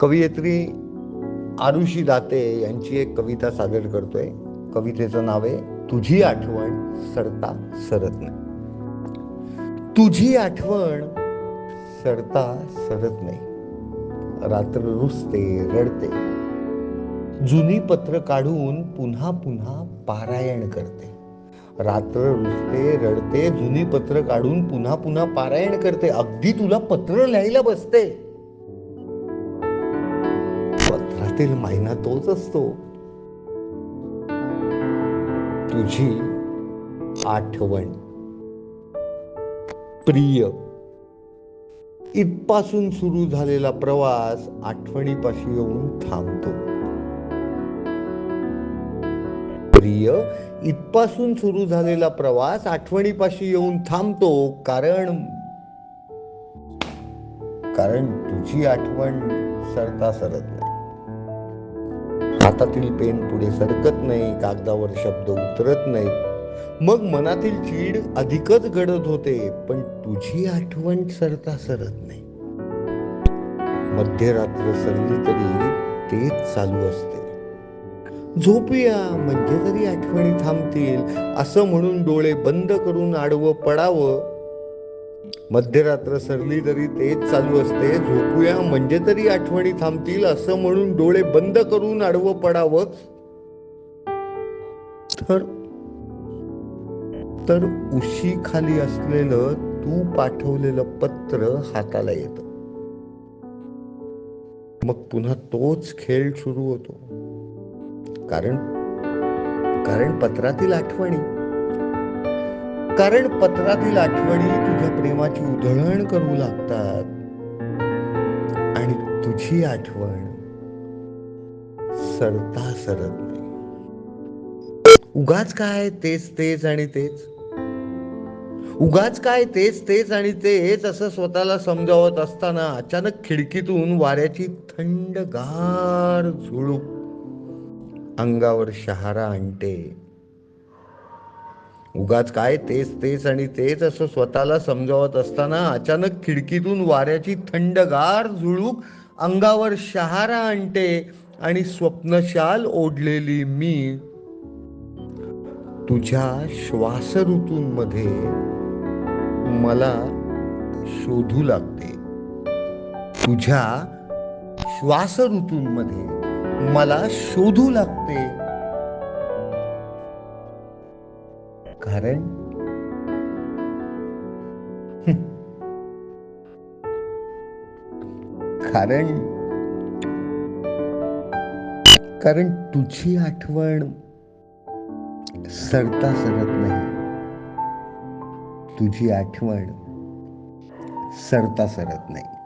कवयित्री आरुषी दाते यांची एक कविता सादर करतोय. कवितेचं नाव आहे तुझी आठवण सरता सरत नाही. तुझी आठवण सरता सरत नाही. रात्र रुसते रडते, जुनी पत्र काढून पुन्हा पुन्हा पारायण करते. रात्र रुसते रडते, जुनी पत्र काढून पुन्हा पुन्हा पारायण करते. अगदी तुला पत्र लिहायला बसते. पत्रातील महिना तोच असतो, तुझी आठवण. प्रिय, इथपासून सुरू झालेला प्रवास आठवणीपाशी येऊन थांबतो. प्रिय, इथपासून सुरू झालेला प्रवास आठवणीपाशी येऊन थांबतो. कारण तुझी आठवण सरता सरत नाही. हातातील पेन पुढे सरकत नाही, कागदावर शब्द उतरत नाहीत. मग मनातील चीड अधिकच गडद होते, पण तुझी आठवण सरता सरत नाही. मध्यरात्र सरली तरी तेच चालू असते. झोपूया म्हणजे तरी आठवणी थांबतील, असं म्हणून डोळे बंद करून आडवं पडावं. मध्यरात्र सरली तरी तेच चालू असते. झोपूया म्हणजे तरी आठवणी थांबतील, असं म्हणून डोळे बंद करून आडवं पडावं. तर उशी खाली असलेलं तू पाठवलेलं पत्र हाताला येतं. मग पुन्हा तोच खेळ सुरू होतो. कारण पत्रातील आठवणी तुझ्या प्रेमाची उधळण करू लागतात. आणि तुझी आठवण सरता सरत नाही. उगाच काय तेच तेच आणि तेच, उगाच काय तेच तेच आणि तेच असं स्वतःला समजावत असताना अचानक खिडकीतून वाऱ्याची थंडगार झुळूक अंगावर शहारा आणते. उगाच काय तेच तेच आणि तेच असं स्वतःला समजावत असताना अचानक खिडकीतून वाऱ्याची थंडगार झुळूक अंगावर शहारा आणते. आणि स्वप्नशाल ओढलेली मी तुझ्या श्वास ऋतूंमध्ये मला शोधू लागते. तुझ्या श्वास ऋतूंमध्ये मला शोधू लागते. कारण तुझी आठवण सरता सरत नाही. तुझी आठवण सरता सरत नाही.